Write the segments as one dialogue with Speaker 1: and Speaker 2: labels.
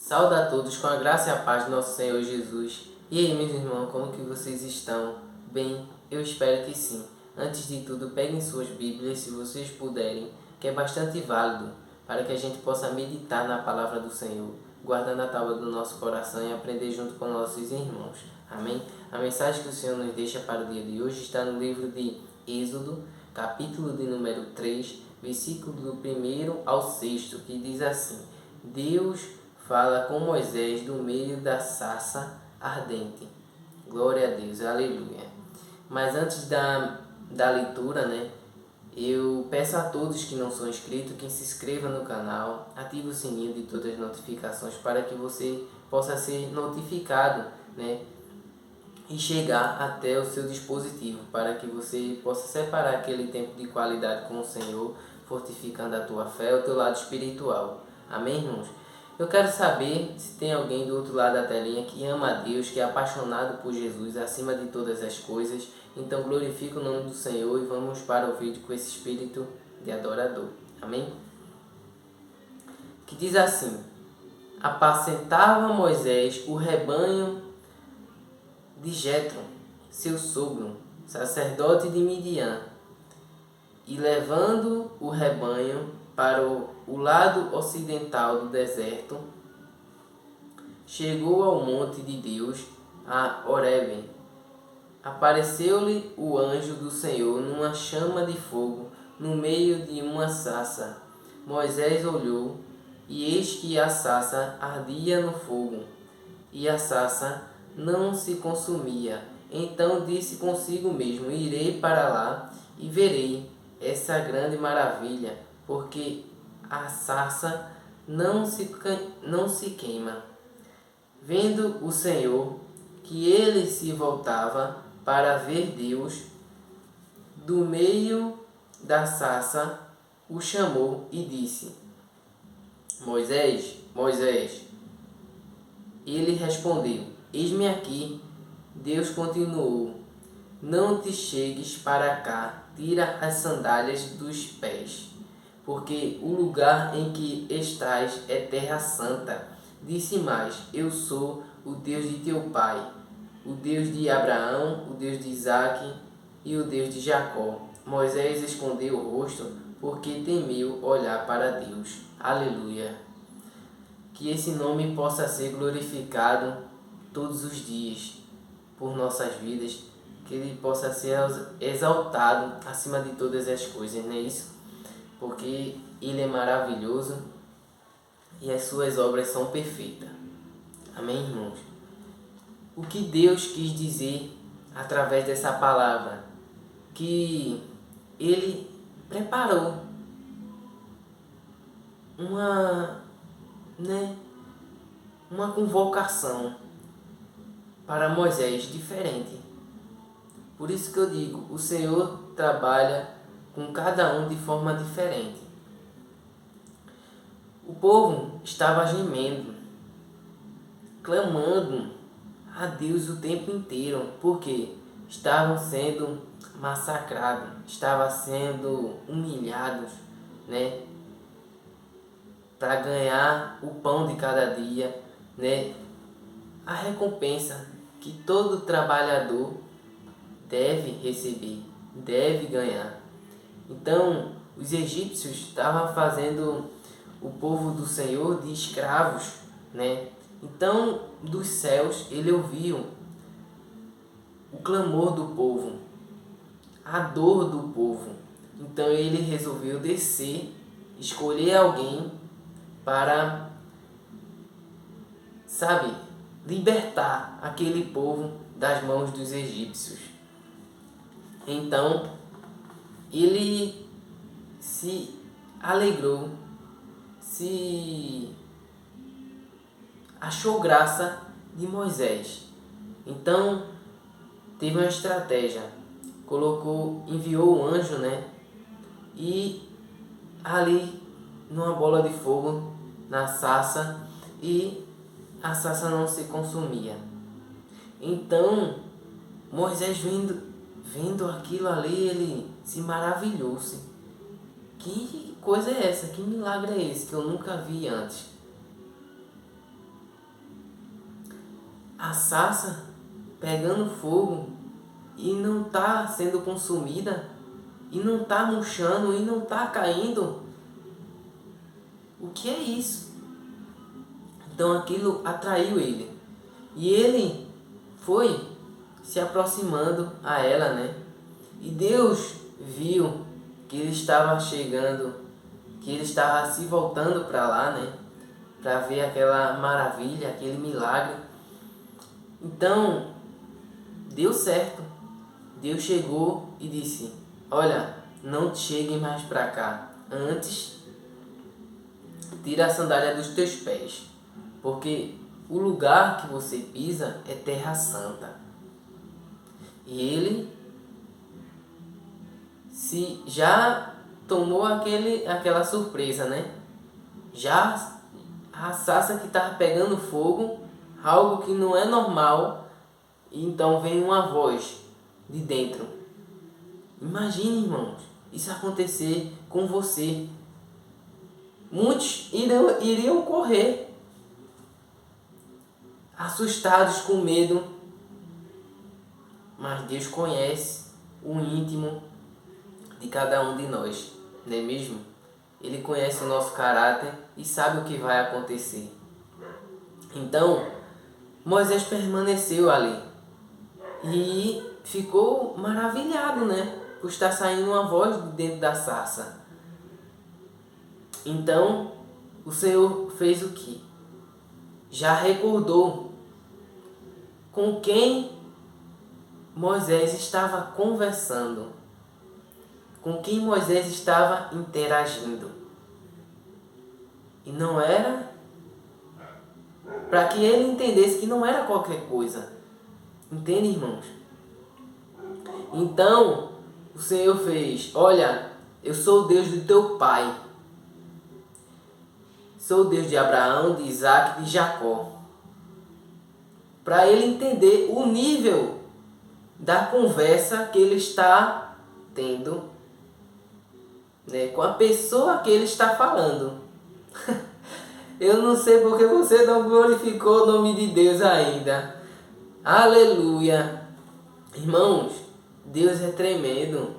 Speaker 1: Saúde a todos com a graça e a paz do nosso Senhor Jesus. E aí, meus irmãos, como que vocês estão? Bem, eu espero que sim. Antes de tudo, peguem suas Bíblias, se vocês puderem, que é bastante válido, para que a gente possa meditar na palavra do Senhor, guardando a tábua do nosso coração e aprender junto com nossos irmãos. Amém? A mensagem que o Senhor nos deixa para o dia de hoje está no livro de Êxodo, capítulo de número 3, versículo do 1 ao 6, que diz assim: Deus fala com Moisés do meio da sarça ardente. Glória a Deus, aleluia. Mas antes da leitura, eu peço a todos que não são inscritos que se inscrevam no canal, ative o sininho de todas as notificações para que você possa ser notificado, e chegar até o seu dispositivo, para que você possa separar aquele tempo de qualidade com o Senhor, fortificando a tua fé, o teu lado espiritual. Amém, irmãos? Eu quero saber se tem alguém do outro lado da telinha que ama a Deus, que é apaixonado por Jesus acima de todas as coisas. Então glorifica o nome do Senhor e vamos para o vídeo com esse espírito de adorador. Amém? Que diz assim: Apacentava Moisés o rebanho de Jetro, seu sogro, sacerdote de Midian, e levando o rebanho para o lado ocidental do deserto, chegou ao monte de Deus, a Horebe. Apareceu-lhe o anjo do Senhor numa chama de fogo, no meio de uma sarça. Moisés olhou, e eis que a sarça ardia no fogo, e a sarça não se consumia. Então disse consigo mesmo: Irei para lá e verei essa grande maravilha, porque a sarça não se queima. Vendo o Senhor que ele se voltava para ver Deus, do meio da sarça o chamou e disse: Moisés, Moisés. Ele respondeu: Eis-me aqui. Deus continuou: Não te chegues para cá, tira as sandálias dos pés, porque o lugar em que estás é terra santa. Disse mais: Eu sou o Deus de teu pai, o Deus de Abraão, o Deus de Isaque e o Deus de Jacó. Moisés escondeu o rosto, porque temeu olhar para Deus. Aleluia. Que esse nome possa ser glorificado todos os dias por nossas vidas, que ele possa ser exaltado acima de todas as coisas, não é isso? Porque ele é maravilhoso e as suas obras são perfeitas. Amém, irmãos? O que Deus quis dizer através dessa palavra? Que ele preparou uma convocação para Moisés diferente. Por isso que eu digo, o Senhor trabalha com cada um de forma diferente. O povo estava gemendo, clamando a Deus o tempo inteiro, porque estavam sendo massacrados, estavam sendo humilhados, para ganhar o pão de cada dia, a recompensa que todo trabalhador deve receber, deve ganhar. Então, os egípcios estavam fazendo o povo do Senhor de escravos, Então, dos céus, ele ouviu o clamor do povo, a dor do povo. Então, ele resolveu descer, escolher alguém para, libertar aquele povo das mãos dos egípcios. Então, ele se alegrou, se achou graça de Moisés. Então, teve uma estratégia. Enviou o anjo, e ali, numa bola de fogo, na sarça, e a sarça não se consumia. Então, Moisés vendo aquilo ali, ele se maravilhou-se. Que coisa é essa? Que milagre é esse que eu nunca vi antes? a sarça pegando fogo e não está sendo consumida, e não está murchando, e não está caindo. O que é isso? Então aquilo atraiu ele. E ele foi se aproximando a ela, né? E Deus viu que ele estava chegando, que ele estava se voltando para lá, né? Para ver aquela maravilha, aquele milagre. Então, deu certo. Deus chegou e disse: olha, não chegue mais para cá. Antes, tira a sandália dos teus pés, porque o lugar que você pisa é terra santa. E ele se já tomou aquela surpresa, né? Já a sarça que estava pegando fogo, algo que não é normal, e então vem uma voz de dentro. Imagine, irmãos, isso acontecer com você. Muitos iriam correr, assustados, com medo, mas Deus conhece o íntimo de cada um de nós, não é mesmo? Ele conhece o nosso caráter e sabe o que vai acontecer. Então, Moisés permaneceu ali e ficou maravilhado, né? Por estar saindo uma voz de dentro da sarça. Então, o Senhor fez o quê? Já recordou com quem Moisés estava conversando, com quem Moisés estava interagindo. E não era para que ele entendesse que não era qualquer coisa. Entende, irmãos? Então, o Senhor fez: olha, eu sou o Deus do teu pai. Sou o Deus de Abraão, de Isaac e de Jacó. Para ele entender o nível da conversa que ele está tendo, né, com a pessoa que ele está falando. Eu não sei porque você não glorificou o nome de Deus ainda. Aleluia. Irmãos, Deus é tremendo.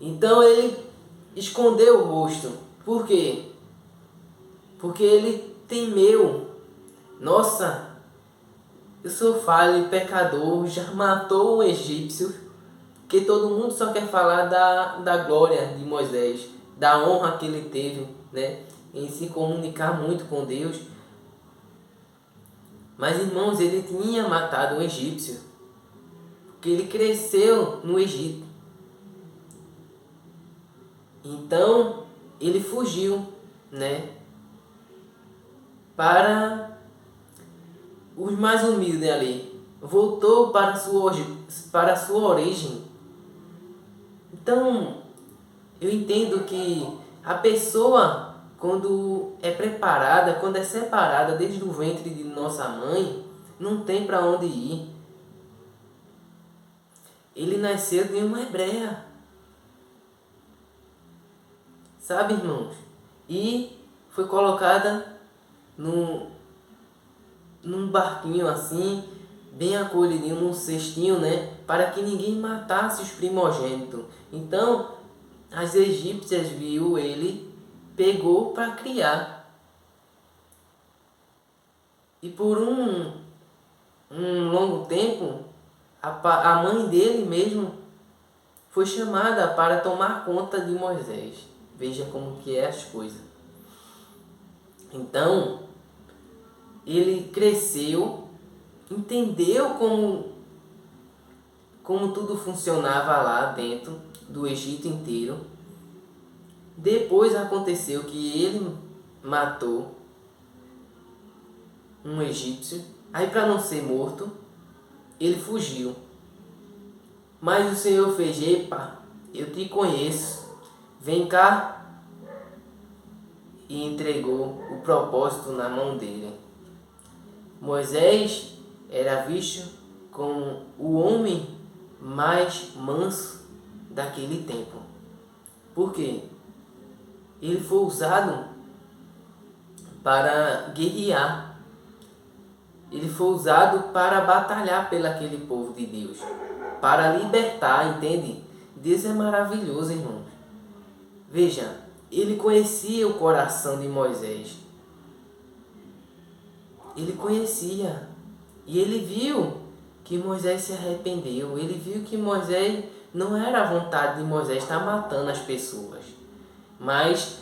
Speaker 1: Então ele escondeu o rosto. Por quê? Porque ele temeu. Nossa, eu sou falho e pecador, já matou um egípcio. Porque todo mundo só quer falar da glória de Moisés, da honra que ele teve, né, em se comunicar muito com Deus. Mas, irmãos, ele tinha matado um egípcio, porque ele cresceu no Egito. Então, ele fugiu, né, para os mais humildes ali. Voltou para a sua origem. Então, eu entendo que a pessoa, quando é preparada, quando é separada desde o ventre de nossa mãe, não tem para onde ir. Ele nasceu de uma hebreia. Sabe, irmãos? E foi colocada num barquinho assim, bem acolhidinho, num cestinho, né? Para que ninguém matasse os primogênitos. Então, as egípcias viu ele, pegou para criar. E por um longo tempo, a mãe dele mesmo foi chamada para tomar conta de Moisés. Veja como que é as coisas. Então, ele cresceu, entendeu como tudo funcionava lá dentro do Egito inteiro. Depois aconteceu que ele matou um egípcio. Aí, para não ser morto, ele fugiu. Mas o Senhor fez: epa, eu te conheço, vem cá. E entregou o propósito na mão dele. Moisés era visto como o homem mais manso daquele tempo. Por quê? Ele foi usado para guerrear. Ele foi usado para batalhar pelo aquele povo de Deus, para libertar, entende? Deus é maravilhoso, irmãos. Veja, ele conhecia o coração de Moisés. Ele conhecia. E ele viu que Moisés se arrependeu. Ele viu que Moisés não era a vontade de Moisés estar matando as pessoas. Mas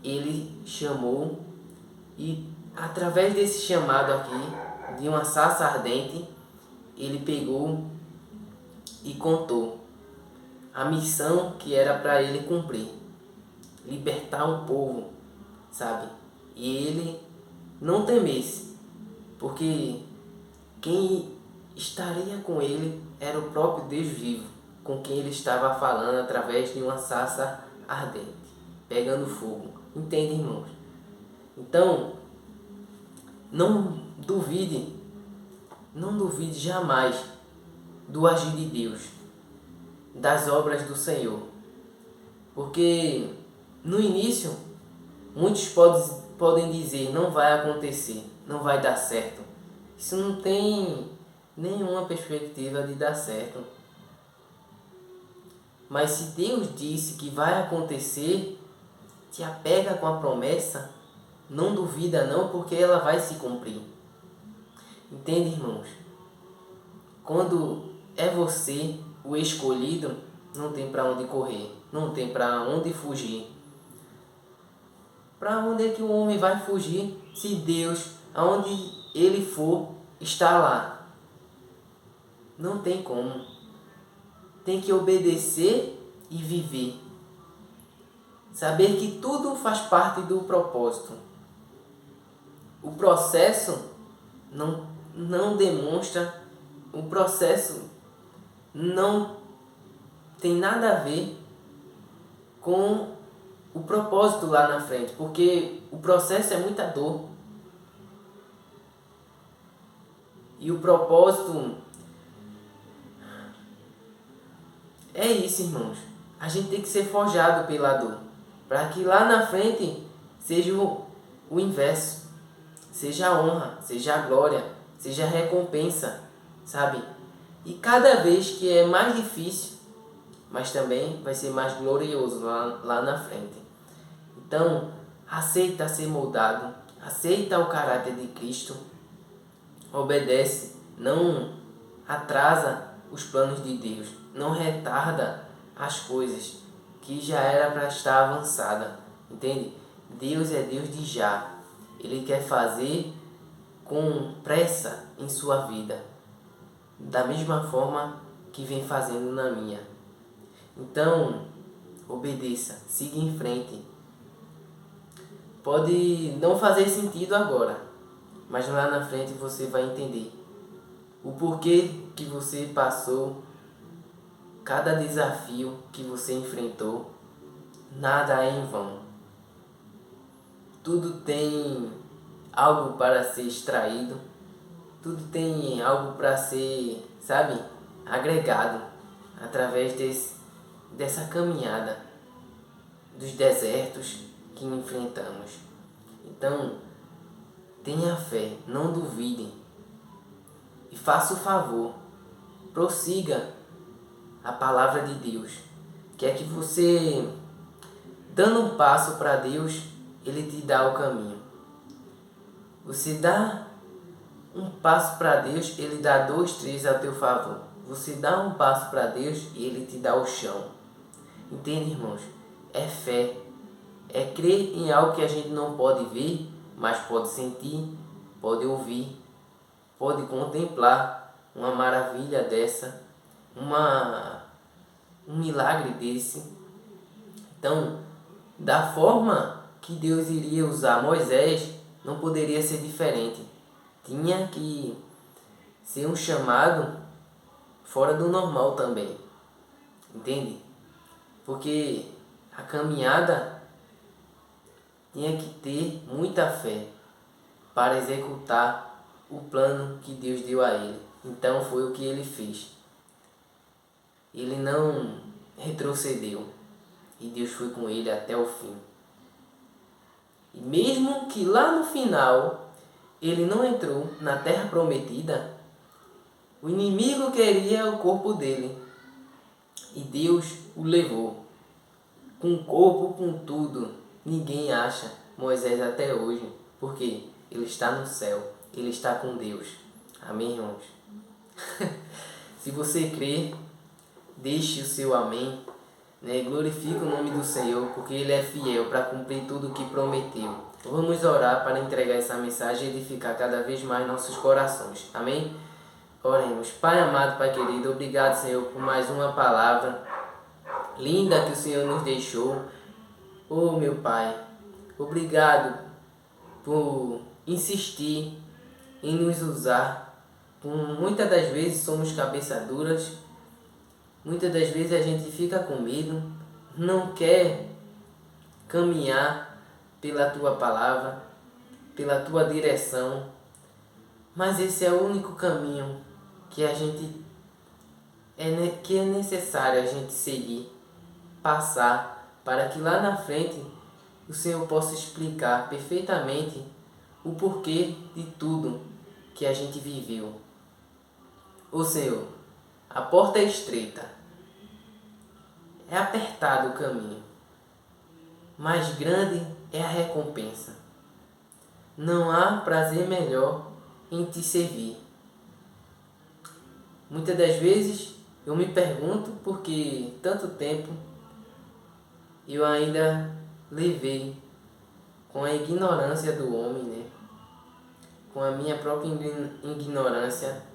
Speaker 1: ele chamou e através desse chamado aqui, de uma sarça ardente, ele pegou e contou a missão que era para ele cumprir. Libertar um povo, sabe? E ele não temesse, porque quem estaria com ele era o próprio Deus vivo, com quem ele estava falando através de uma sarça ardente, pegando fogo. Entende, irmãos? Então, não duvide jamais do agir de Deus, das obras do Senhor. Porque no início, muitos podem dizer, não vai acontecer, não vai dar certo. Isso não tem nenhuma perspectiva de dar certo. Mas se Deus disse que vai acontecer, te apega com a promessa, não duvida não, porque ela vai se cumprir. Entende, irmãos? Quando é você o escolhido, não tem para onde correr, não tem para onde fugir. Para onde é que o homem vai fugir se Deus, aonde ele for, está lá? Não tem como. Tem que obedecer e viver. Saber que tudo faz parte do propósito. O processo não demonstra, o processo não tem nada a ver com o propósito lá na frente, porque o processo é muita dor. E o propósito é isso, irmãos. A gente tem que ser forjado pela dor, para que lá na frente seja o inverso. Seja a honra, seja a glória, seja a recompensa, sabe? E cada vez que é mais difícil, mas também vai ser mais glorioso lá na frente. Então, aceita ser moldado, aceita o caráter de Cristo, obedece, não atrasa os planos de Deus, não retarda as coisas que já era para estar avançada, entende? Deus é Deus de já. Ele quer fazer com pressa em sua vida, da mesma forma que vem fazendo na minha. Então, obedeça, siga em frente. Pode não fazer sentido agora, mas lá na frente você vai entender o porquê que você passou, cada desafio que você enfrentou, nada é em vão. Tudo tem algo para ser extraído, tudo tem algo para ser, sabe, agregado através dessa caminhada dos desertos que enfrentamos. Então, tenha fé, não duvide e faça o favor, prossiga a palavra de Deus. Quer que você, dando um passo para Deus, Ele te dá o caminho. Você dá um passo para Deus, Ele dá 2, 3 a teu favor. Você dá um passo para Deus e Ele te dá o chão. Entende, irmãos? É fé. É crer em algo que a gente não pode ver, mas pode sentir, pode ouvir, pode contemplar uma maravilha dessa, um milagre desse. Então, da forma que Deus iria usar Moisés, não poderia ser diferente. Tinha que ser um chamado fora do normal também. Entende? Porque a caminhada tinha que ter muita fé para executar o plano que Deus deu a ele. Então foi o que ele fez. Ele não retrocedeu e Deus foi com ele até o fim. E mesmo que lá no final ele não entrou na terra prometida, o inimigo queria o corpo dele e Deus o levou. Com o corpo, com tudo, ninguém acha Moisés até hoje, porque ele está no céu, ele está com Deus. Amém, irmãos? Se você crê, deixe o seu amém, né? Glorifique o nome do Senhor, porque Ele é fiel para cumprir tudo o que prometeu. Vamos orar para entregar essa mensagem e edificar cada vez mais nossos corações. Amém? Oremos. Pai amado, Pai querido, obrigado, Senhor, por mais uma palavra linda que o Senhor nos deixou. Oh, meu Pai, obrigado por insistir em nos usar. Muitas das vezes somos cabeça duras, muitas das vezes a gente fica com medo, não quer caminhar pela Tua palavra, pela Tua direção, mas esse é o único caminho que que é necessário a gente seguir, passar, para que lá na frente o Senhor possa explicar perfeitamente o porquê de tudo que a gente viveu. Ô Senhor, a porta é estreita, é apertado o caminho, mas grande é a recompensa. Não há prazer melhor em te servir. Muitas das vezes eu me pergunto por que tanto tempo eu ainda levei com a ignorância do homem, né? Com a minha própria ignorância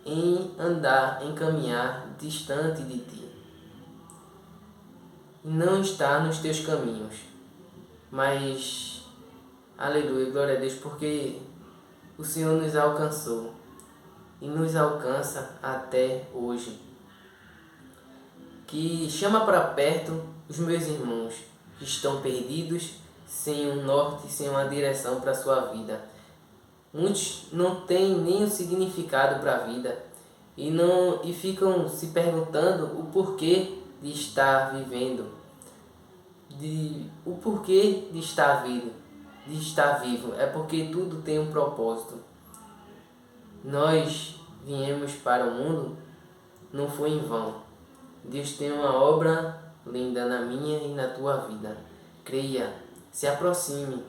Speaker 1: em andar, em caminhar distante de Ti. E não estar nos Teus caminhos. Mas, aleluia, glória a Deus, porque o Senhor nos alcançou e nos alcança até hoje. Que chama para perto os meus irmãos que estão perdidos, sem um norte, sem uma direção para a sua vida. Muitos não têm nem o significado para a vida e ficam se perguntando o porquê de estar vivendo, o porquê de estar vivo. É porque tudo tem um propósito. Nós viemos para o mundo, não foi em vão. Deus tem uma obra linda na minha e na tua vida. Creia, se aproxime,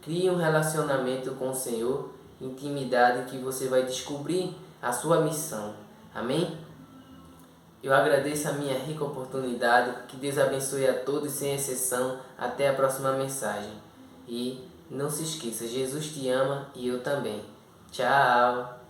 Speaker 1: crie um relacionamento com o Senhor, intimidade, que você vai descobrir a sua missão. Amém? Eu agradeço a minha rica oportunidade. Que Deus abençoe a todos sem exceção. Até a próxima mensagem. E não se esqueça, Jesus te ama e eu também. Tchau!